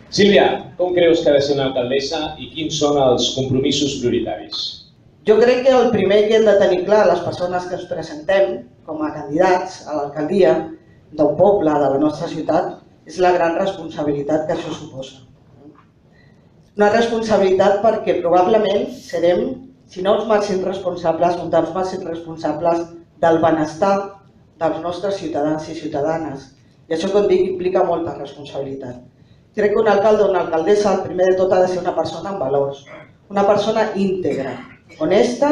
Sílvia, com creus que ha de ser una alcaldessa i quins són els compromisos prioritaris? Jo crec que el primer que hem de tenir clar les persones que ens presentem com a candidats a l'alcaldia d'un poble, de la nostra ciutat, és la gran responsabilitat que això suposa. Una responsabilitat perquè probablement serem, si no els màxims responsables, un dels màxims responsables del benestar dels nostres ciutadans i ciutadanes. I això, com dic, implica molta responsabilitat. Crec que un alcalde o una alcaldessa, el primer de tot, ha de ser una persona amb valors, una persona íntegra, honesta,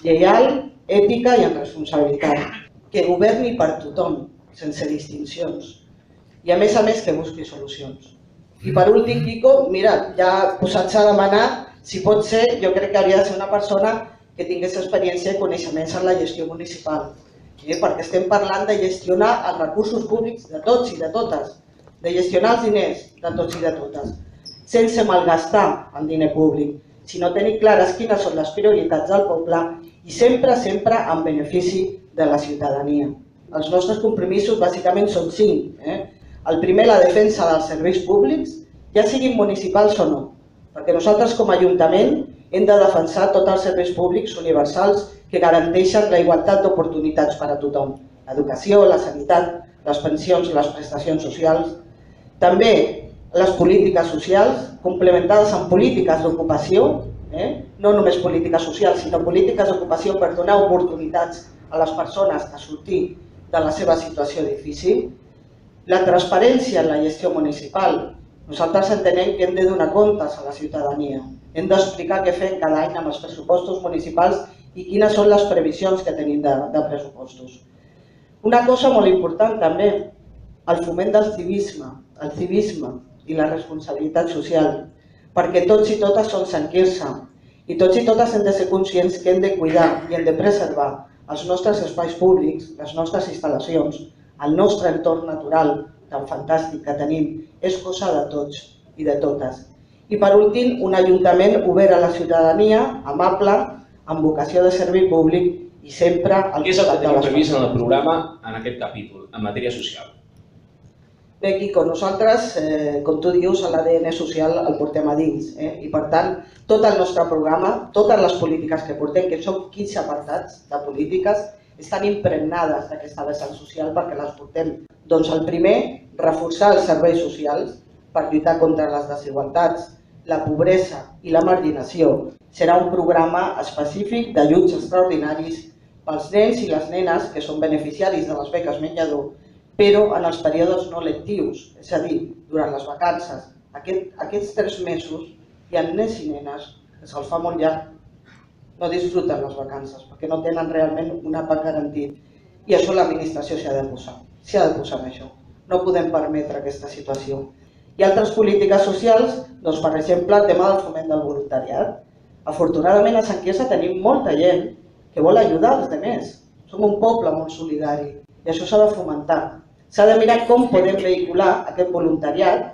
lleial, ètica i amb responsabilitat, que governi per tothom, sense distincions, i a més que busqui solucions. I per últim, Quico, mira, ja posats a demanar, si pot ser, jo crec que hauria de ser una persona que tingués experiència i coneixements en la gestió municipal, perquè estem parlant de gestionar els recursos públics de tots i de totes, de gestionar els diners de tots i de totes, sense malgastar el diner públic, sinó tenir clares quines són les prioritats del poble i sempre en benefici de la ciutadania. Els nostres compromisos bàsicament són 5. El primer, la defensa dels serveis públics, ja siguin municipals o no, perquè nosaltres com a Ajuntament hem de defensar tots els serveis públics universals que garanteixen la igualtat d'oportunitats per a tothom, l'educació, la sanitat, les pensions, les prestacions socials. També les polítiques socials, complementades amb polítiques d'ocupació, no només polítiques socials, sinó polítiques d'ocupació per donar oportunitats a les persones a sortir de la seva situació difícil. La transparència en la gestió municipal. Nosaltres entenem que hem de donar comptes a la ciutadania. Hem d'explicar què fem cada any amb els pressupostos municipals i quines són les previsions que tenim de pressupostos. Una cosa molt important també, el foment del civisme i la responsabilitat social, perquè tots i totes som Sant Quirze i tots i totes hem de ser conscients que hem de cuidar i hem de preservar els nostres espais públics, les nostres instal·lacions, el nostre entorn natural tan fantàstic que tenim, és cosa de tots i de totes. I per últim, un ajuntament obert a la ciutadania, amable, amb vocació de servei públic i sempre al Què és el que tenim previst en el programa en aquest capítol, en matèria social? Bé, Quico, nosaltres, com tu dius, l'ADN social el portem a dins i per tant tot el nostre programa, totes les polítiques que portem, que són 15 apartats de polítiques, estan impregnades d'aquesta vessant social perquè les portem. Doncs el primer, reforçar els serveis socials per lluitar contra les desigualtats, la pobresa i la marginació. Serà un programa específic d'ajuts extraordinaris pels nens i les nenes que són beneficiaris de les beques menjador, però en els períodes no lectius, és a dir, durant les vacances. Aquests 3 mesos hi ha nens i nenes que se'ls fa molt llarg, no disfruten les vacances perquè no tenen realment un àpat garantit i això l'administració s'hi ha de posar en això. No podem permetre aquesta situació. I altres polítiques socials, doncs per exemple el tema del foment del voluntariat. Afortunadament a Sant Quirze tenim molta gent que vol ajudar els altres. Som un poble molt solidari i això s'ha de fomentar. S'ha de mirar com podem vehicular aquest voluntariat.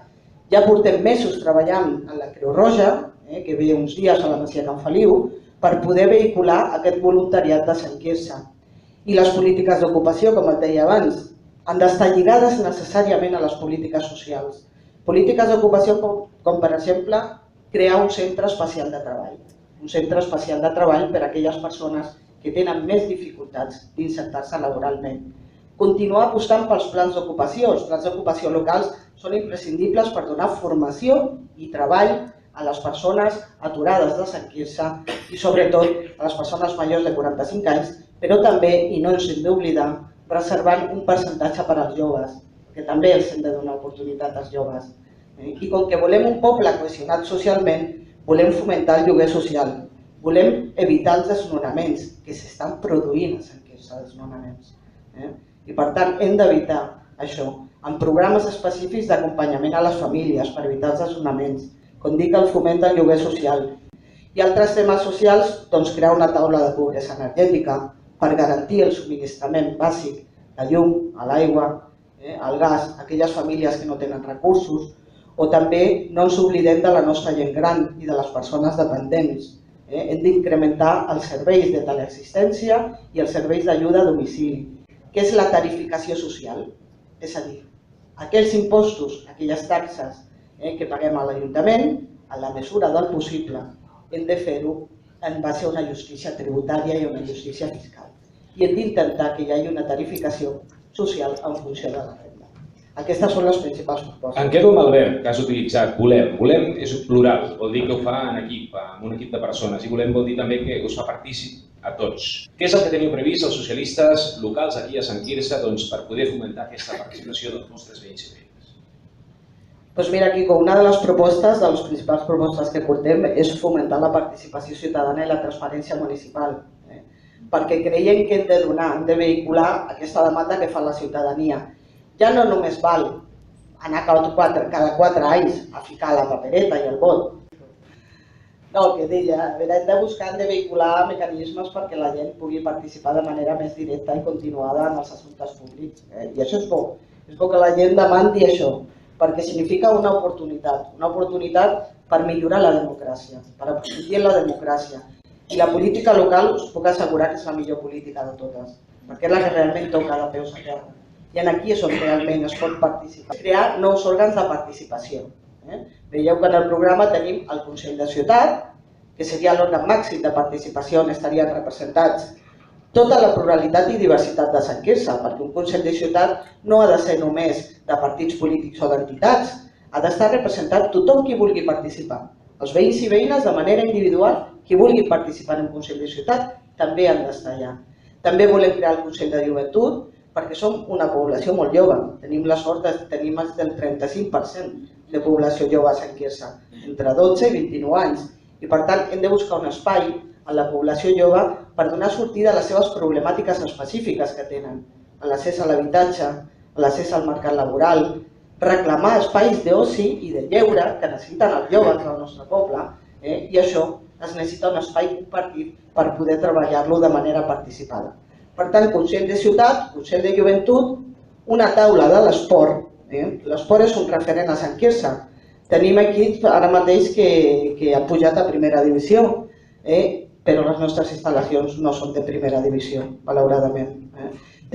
Ja portem mesos treballant en la Creu Roja, que ve uns dies a la Masia Can Feliu, per poder vehicular aquest voluntariat de Sant Quirze. I les polítiques d'ocupació, com et deia abans, han d'estar lligades necessàriament a les polítiques socials. Polítiques d'ocupació com, per exemple, crear un centre especial de treball. Un centre especial de treball per a aquelles persones que tenen més dificultats d'inserir-se laboralment. Continuar apostant pels plans d'ocupació. Els plans d'ocupació locals són imprescindibles per donar formació i treball a les persones aturades de Sant Quirze i sobretot a les persones majors de 45 anys, però també, i no ens hem d'oblidar, reservant un percentatge per als joves, que també els hem de donar oportunitat als joves. I com que volem un poble cohesionat socialment, volem fomentar el lloguer social, volem evitar els desnonaments, que s'estan produint a Sant Quirze, desnonaments. I per tant hem d'evitar això, amb programes específics d'acompanyament a les famílies per evitar els desnonaments, com dic, el foment del lloguer social. I altres temes socials, doncs crear una taula de pobresa energètica per garantir el subministrament bàsic de llum, a l'aigua, al gas, a aquelles famílies que no tenen recursos, o també no ens oblidem de la nostra gent gran i de les persones dependents. Hem d'incrementar els serveis de teleassistència i els serveis d'ajuda a domicili. Què és la tarificació social? És a dir, aquells impostos, aquelles taxes que paguem a l'Ajuntament, en la mesura del possible, hem de fer-ho en base a una justícia tributària i una justícia fiscal. I hem d'intentar que hi hagi una tarificació social en funció de la renda. Aquestes són les principals propostes. Em quedo amb el verb que has utilitzat, volem. Volem és plural, vol dir que ho fa en equip, amb un equip de persones. I volem vol dir també que us fa partícip a tots. Què és el que teniu previst els socialistes locals aquí a Sant Quirze per poder fomentar aquesta participació dels nostres veïns i veïnes? Doncs mira, Quico, una de les propostes, de les principals propostes que portem és fomentar la participació ciutadana i la transparència municipal. Perquè creiem que hem de donar, hem de vehicular aquesta demanda que fa la ciutadania. Ja no només val anar cada 4 anys a ficar la papereta i el vot. No, el que deia, hem de buscar, hem de vehicular mecanismes perquè la gent pugui participar de manera més directa i continuada en els assumptes públics. I això és bo. És bo que la gent demandi això, perquè significa una oportunitat per millorar la democràcia, per aprofundir en la democràcia. I la política local us puc assegurar que és la millor política de totes, perquè és la que realment toca de peus a terra. I aquí és on realment es pot participar. Crear nous òrgans de participació. Veieu que en el programa tenim el Consell de Ciutat, que seria l'òrgan màxim de participació on estarien representats tota la pluralitat i diversitat de Sant Quirze, perquè un Consell de Ciutat no ha de ser només de partits polítics o d'entitats, ha d'estar representat tothom qui vulgui participar. Els veïns i veïnes de manera individual, qui vulgui participar en un Consell de Ciutat, també han d'estar allà. També volem crear el Consell de Joventut, perquè som una població molt jove. Tenim la sort de tenir més del 35% de població jove a Sant Quirze, entre 12 i 29 anys. I per tant hem de buscar un espai a la població jove per donar sortida a les seves problemàtiques específiques que tenen, a l'accés a l'habitatge, a l'accés al mercat laboral, reclamar espais d'oci i de lleure que necessiten els joves del nostre poble, i això es necessita un espai compartit per poder treballar-lo de manera participada. Per tant, Consell de Ciutat, Consell de Joventut, una taula de l'esport. L'esport és un referent a Sant Quirze. Tenim equips ara mateix que han pujat a primera divisió, però les nostres instal·lacions no són de primera divisió, malauradament.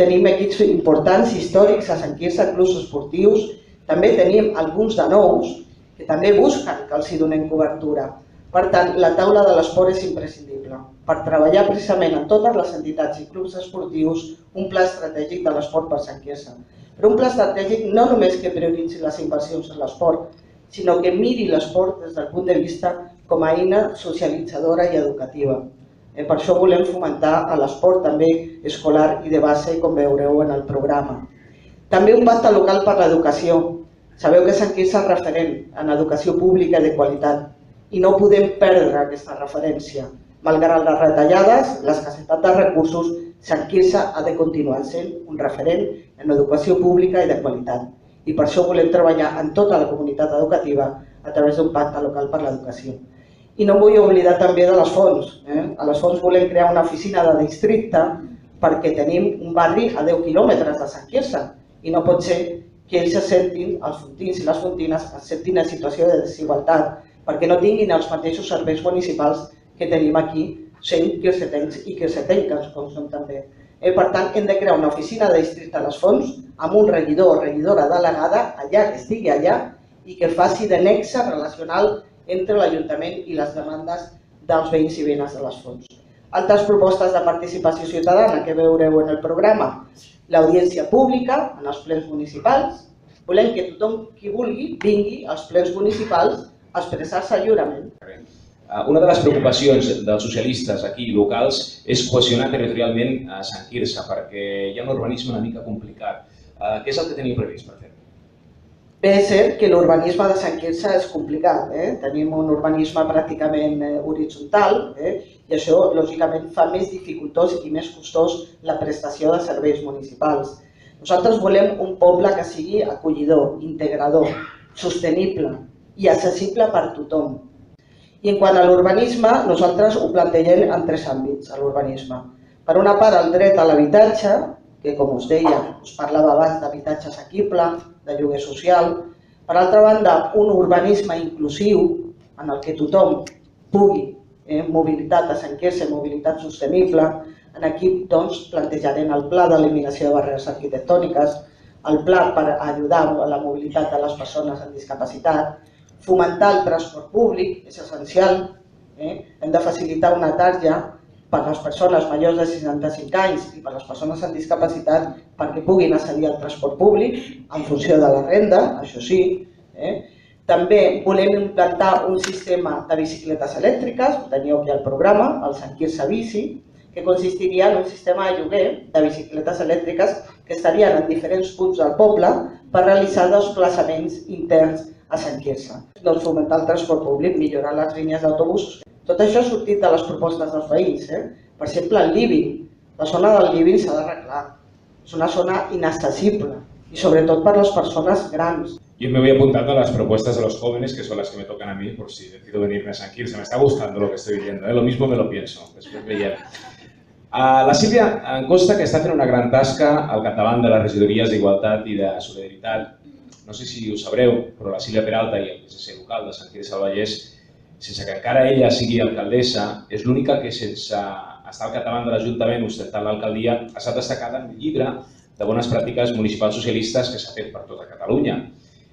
Tenim equips importants, històrics a Sant Quirze, clubs esportius. També tenim alguns de nous que també busquen que els hi donem cobertura. Per tant, la taula de l'esport és imprescindible per treballar precisament en totes les entitats i clubs esportius un pla estratègic de l'esport per Sant Quirze. Però un pla estratègic no només que prioritzi les inversions en l'esport, sinó que miri l'esport des del punt de vista com a eina socialitzadora i educativa. Per això volem fomentar l'esport també escolar i de base, com veureu en el programa. També un pacte local per l'educació. Sabeu que Sant Quirze és referent en educació pública de qualitat i no podem perdre aquesta referència. Malgrat les retallades, l'escassetat de recursos, Sant Quirze ha de continuar sent un referent en educació pública i de qualitat. I per això volem treballar en tota la comunitat educativa a través d'un pacte local per l'educació. I no em vull oblidar també de les fonts. A les fonts volem crear una oficina de districte perquè tenim un barri a 10 quilòmetres de Sant Quirze i no pot ser que ells se sentin, els fontins i les fontines, se sentin en situació de desigualtat perquè no tinguin els mateixos serveis municipals que tenim aquí, sent quircetencs i quircetenques, com som també. Per tant, hem de crear una oficina de districte a les fonts amb un regidor o regidora delegada allà, que estigui allà i que faci de nexe relacional entre l'Ajuntament i les demandes dels veïns i veïnes de les fonts. Altres propostes de participació ciutadana que veureu en el programa. L'audiència pública en els plens municipals. Volem que tothom qui vulgui vingui als plens municipals a expressar-se lliurement. Una de les preocupacions dels socialistes aquí locals és cohesionar territorialment a Sant Quirze perquè hi ha un urbanisme una mica complicat. Què és el que teniu previst per fer-ho? Bé, és cert que l'urbanisme de Sant Quirze és complicat. Tenim un urbanisme pràcticament horitzontal i això, lògicament, fa més dificultós i més costós la prestació de serveis municipals. Nosaltres volem un poble que sigui acollidor, integrador, sostenible i accessible per tothom. I en quant a l'urbanisme, nosaltres ho plantegem en 3 àmbits, l'urbanisme. Per una part, el dret a l'habitatge, que com us deia, us parlava abans d'habitatge assequible, de lloguer social. Per altra banda, un urbanisme inclusiu en el que tothom pugui, mobilitat a Sant Quirze, mobilitat sostenible. Aquí plantejarem el pla d'eliminació de barreres arquitectòniques, el pla per ajudar a la mobilitat de les persones amb discapacitat, Fomentar el transport públic és essencial. Hem de facilitar una tarja per a les persones majors de 65 anys i per a les persones amb discapacitat perquè puguin accedir al transport públic en funció de la renda, això sí. També volem implantar un sistema de bicicletes elèctriques, ho teníeu aquí al programa, el Sant Quirze Bici, que consistiria en un sistema de lloguer de bicicletes elèctriques que estarien en diferents punts del poble per realitzar desplaçaments interns a Sant Quirze. Doncs fomentar el transport públic, millorar les línies d'autobusos. Tot això ha sortit de les propostes dels veïns. Per exemple, el Living. La zona del Living s'ha d'arreglar. És una zona inaccesible y sobre todo para las personas grandes. Yo me voy apuntando a las propuestas de los jóvenes, que son las que me tocan a mí, por si decido venirme a San Quirze. Me está gustando lo que estoy viendo, lo mismo me lo pienso, després veiem. La Sílvia em consta que està fent una gran tasca al capdavant de les regidories d'Igualtat i de Solidaritat. No sé si ho sabreu, però la Sílvia Peralta i el PSC local de Sant Quirze del Vallès, sense que encara ella sigui alcaldessa, és l'única que sense estar al capdavant de l'Ajuntament ostentant l'alcaldia ha estat destacada en el llibre de bones pràctiques municipals socialistes que s'ha fet per tota Catalunya,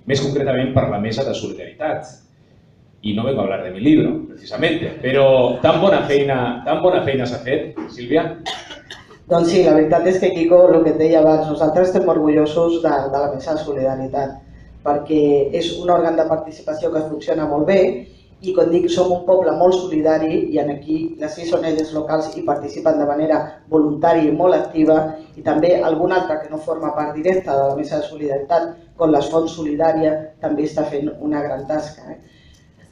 més concretament per la Mesa de Solidaritat. Y no vengo a hablar de mi libro, precisamente, pero tan buena feina s'ha fet, Sílvia? Doncs sí, la veritat és que, Quico, el que et deia abans, nosaltres estem orgullosos de la Mesa de Solidaritat, perquè és un òrgan de participació que funciona molt bé i, com dic, som un poble molt solidari i aquí les 6 ONGs locals hi participen de manera voluntària i molt activa i també algun altre que no forma part directa de la Mesa de Solidaritat, com les Fonts Solidària, també està fent una gran tasca.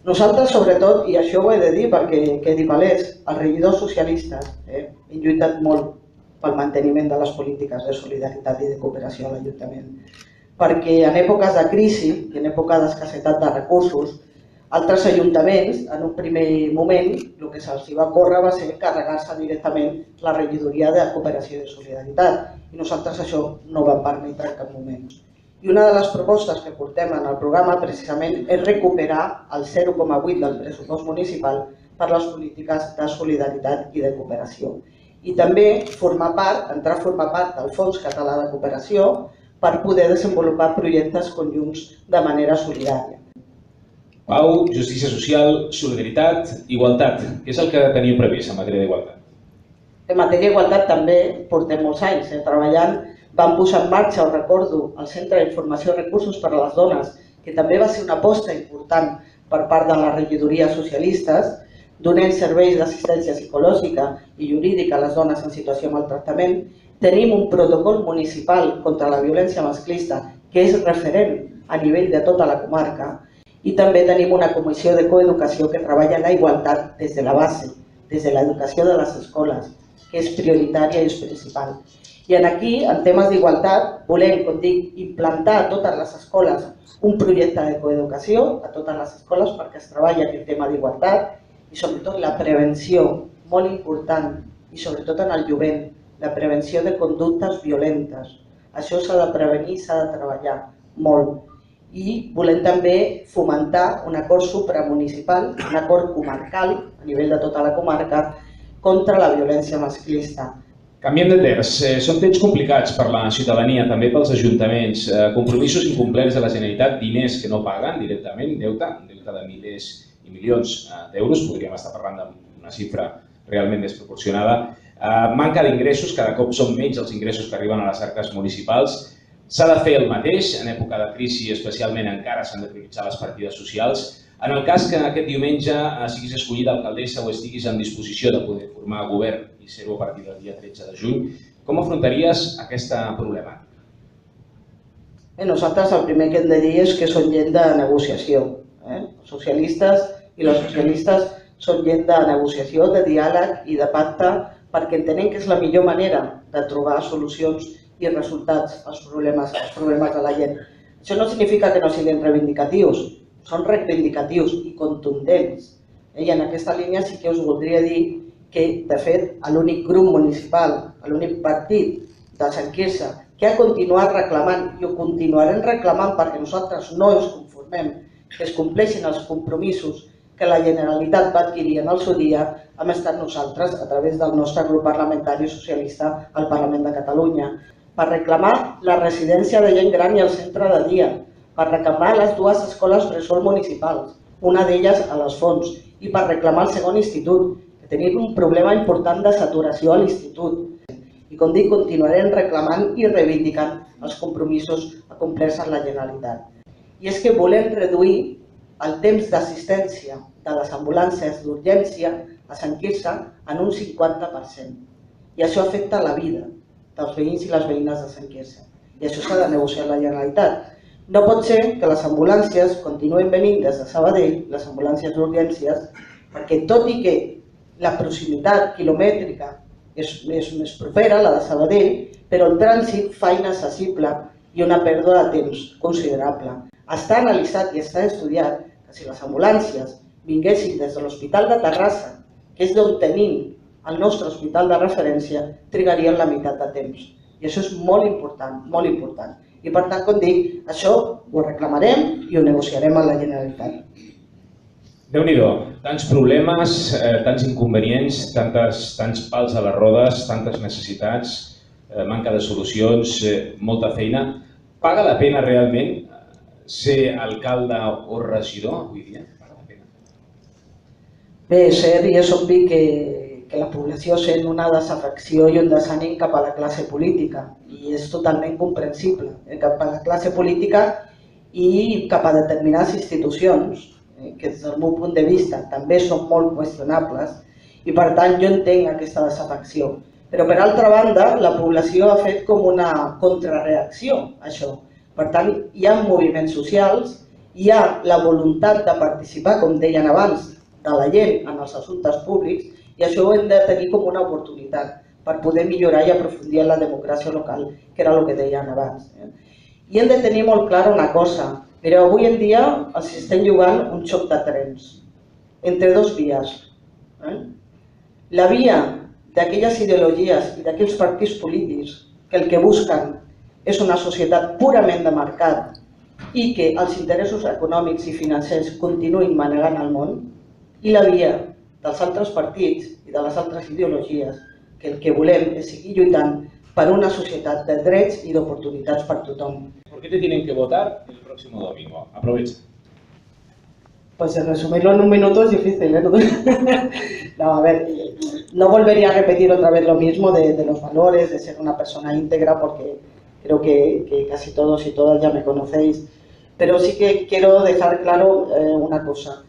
Nosaltres, sobretot, i això ho he de dir perquè quedi palès, els regidors socialistes hem lluitat molt pel manteniment de les polítiques de solidaritat i de cooperació a l'Ajuntament. Perquè en èpoques de crisi i en èpoques d'escassetat de recursos, altres ajuntaments, en un primer moment, el que se'ls va córrer va ser carregar-se directament la regidoria de cooperació i de solidaritat. I nosaltres això no ho vam permetre en cap moment. I una de les propostes que portem en el programa precisament és recuperar el 0,8 del pressupost municipal per les polítiques de solidaritat i de cooperació. I també entrar a formar part del Fons Català de Cooperació per poder desenvolupar projectes conjunts de manera solidària. Pau, justícia social, solidaritat, igualtat. Què és el que teniu previst en matèria d'igualtat? En matèria d'igualtat també portem molts anys treballant. Vam posar en marxa, ho recordo, el Centre d'Informació i Recursos per a les Dones, que també va ser una aposta important per part de les regidories socialistes, donant serveis d'assistència psicològica i jurídica a les dones en situació de maltractament. Tenim un protocol municipal contra la violència masclista que és referent a nivell de tota la comarca i també tenim una comissió de coeducació que treballa la igualtat des de la base, des de l'educació de les escoles, que és prioritària i és principal. I aquí, en temes d'igualtat, volem, com dic, implantar a totes les escoles un projecte de coeducació, a totes les escoles, perquè es treballi aquest tema d'igualtat i sobretot la prevenció, molt important, i sobretot en el jovent, la prevenció de conductes violentes. Això s'ha de prevenir i s'ha de treballar molt. I volem també fomentar un acord supramunicipal, un acord comarcal, a nivell de tota la comarca, contra la violència masclista. Canviem de terç. Són temps complicats per la ciutadania, també pels ajuntaments. Compromisos incomplerts de la Generalitat, diners que no paguen directament, deute de milers i milions d'euros, podríem estar parlant d'una xifra realment desproporcionada. Manca d'ingressos, cada cop són menys els ingressos que arriben a les arques municipals. S'ha de fer el mateix, en època de crisi especialment encara s'han de prioritzar les partides socials. En el cas que aquest diumenge siguis escollida alcaldessa o estiguis en disposició de poder formar govern i ser-ho a partir del dia 13 de juny, com afrontaries aquesta problemàtica? Nosaltres el primer que hem de dir és que són gent de negociació. Els socialistes i les socialistes són gent de negociació, de diàleg i de pacte perquè entenem que és la millor manera de trobar solucions i resultats als problemes de la gent. Això no significa que no siguin reivindicatius, són reivindicatius i contundents. I en aquesta línia sí que us voldria dir que, de fet, l'únic grup municipal, l'únic partit de Sant Quirze que ha continuat reclamant i ho continuarem reclamant perquè nosaltres no ens conformem, que es compleixin els compromisos que la Generalitat va adquirir en el seu dia, hem estat nosaltres a través del nostre grup parlamentari socialista al Parlament de Catalunya per reclamar la residència de gent gran i el centre de dia, per reclamar les dues escoles bressol municipals, una d'elles a les Fonts, i per reclamar el segon institut, que tenim un problema important de saturació a l'institut. I com dic, continuarem reclamant i reivindicant els compromisos acomplerts en la Generalitat. I és que volem reduir el temps d'assistència de les ambulàncies d'urgència a Sant Quirze en un 50%. I això afecta la vida dels veïns i les veïnes de Sant Quirze. I això s'ha de negociar amb la Generalitat. No pot ser que les ambulàncies continuen venint des de Sabadell, les ambulàncies d'urgències, perquè tot i que la proximitat quilomètrica és més propera, la de Sabadell, però el trànsit fa inaccessible i una pèrdua de temps considerable. Està analitzat i està estudiat que si les ambulàncies vinguessin des de l'Hospital de Terrassa, que és d'on tenim el nostre hospital de referència, trigarien la meitat de temps. I això és molt important, molt important. I per tant, com dic, això ho reclamarem i ho negociarem amb la Generalitat. Déu-n'hi-do, tants problemes, tants inconvenients, tants pals a les rodes, tantes necessitats, manca de solucions, molta feina. Paga la pena realment ser alcalde o regidor avui dia? Paga la pena? Bé, és cert i és obvi que la població sent una desafecció i un desànim cap a la classe política i és totalment comprensible cap a la classe política i cap a determinades institucions que des del meu punt de vista també són molt qüestionables i per tant jo entenc aquesta desafecció. Però per altra banda la població ha fet com una contrarreacció a això. Per tant hi ha moviments socials, hi ha la voluntat de participar, com deien abans, de la gent en els assumptes públics i això ho hem de tenir com una oportunitat per poder millorar i aprofundir en la democràcia local, que era el que deien abans. I hem de tenir molt clara una cosa, però avui en dia els estem jugant un xoc de trens entre dos vies. La via d'aquelles ideologies i d'aquells partits polítics que el que busquen és una societat purament de mercat i que els interessos econòmics i financers continuïn manegant el món, i la via dels altres partits i de les altres ideologies que el que volem és seguir lluitant per una societat de drets y de oportunidades para tothom. ¿Por qué te tienen que votar el próximo domingo? Aprovecha. Pues resumirlo en un minuto es difícil, ¿eh? No, a ver, no volvería a repetir otra vez lo mismo de los valores, de ser una persona íntegra, porque creo que casi todos y todas ya me conocéis. Pero sí que quiero dejar claro una cosa,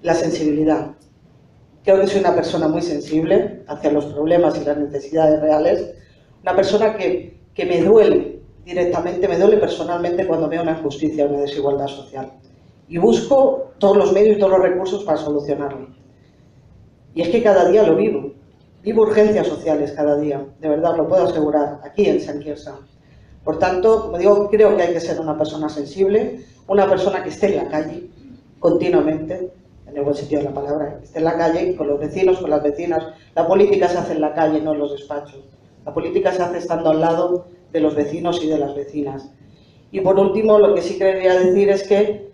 la sensibilidad. Creo que soy una persona muy sensible hacia los problemas y las necesidades reales, una persona que me duele directamente, me duele personalmente cuando veo una injusticia o una desigualdad social. Y busco todos los medios y todos los recursos para solucionarlo. Y es que cada día lo vivo. Vivo urgencias sociales cada día, de verdad, lo puedo asegurar, aquí en Sant Quirze. Por tanto, como digo, creo que hay que ser una persona sensible, una persona que esté en la calle continuamente, en el buen sentido de la palabra, que esté en la calle con los vecinos, con las vecinas. La política se hace en la calle, no en los despachos. La política se hace estando al lado de los vecinos y de las vecinas. Y por último, lo que sí quería decir es que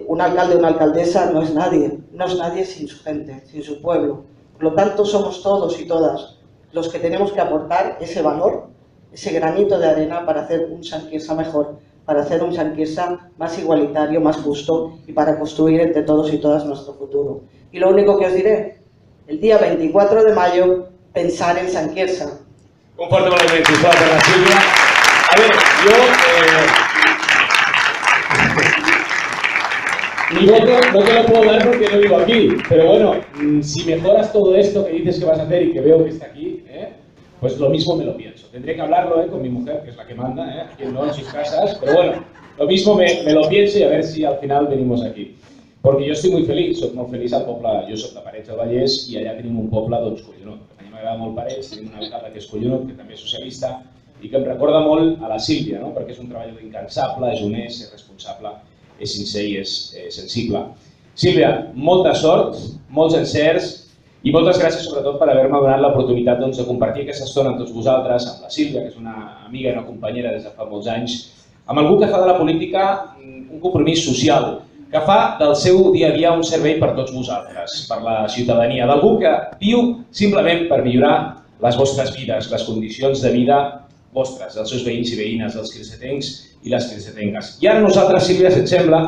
un alcalde o una alcaldesa no es nadie sin su gente, sin su pueblo. Por lo tanto, somos todos y todas los que tenemos que aportar ese valor, ese granito de arena para hacer un Sant Quirze mejor, para hacer un Sant Quirze más igualitario, más justo y para construir entre todos y todas nuestro futuro. Y lo único que os diré, el día 24 de mayo, pensar en Sant Quirze. Un fuerte aplauso para la Silvia. A ver, mi voto no te lo puedo dar porque no vivo aquí, pero bueno, si mejoras todo esto que dices que vas a hacer y que veo que está aquí, pues lo mismo me lo pienso. Tendré que hablarlo con mi mujer, que es la que manda, aquí no en sus casas, pero bueno, lo mismo me lo pienso y a ver si al final venimos aquí. Porque jo estic molt feliç al poble, jo soc de Parets del Vallès i allà tenim un poble doncs collonut. A mi m'agrada molt Parets, tenim un alcalde que és collonut, que també és socialista i que em recorda molt a la Sílvia, perquè és un treballador incansable, és honest, és responsable, és sincer i és sensible. Sílvia, molta sort, molts encerts i moltes gràcies sobretot per haver-me donat l'oportunitat de compartir aquesta estona amb tots vosaltres, amb la Sílvia, que és una amiga i una companyera des de fa molts anys, amb algú que fa de la política un compromís social, que fa del seu dia a dia un servei per tots vosaltres, per la ciutadania, d'algú que viu simplement per millorar les vostres vides, les condicions de vida vostres, dels seus veïns i veïnes, dels quircetencs i les quircetenques. I ara nosaltres, Sílvia, si et sembla,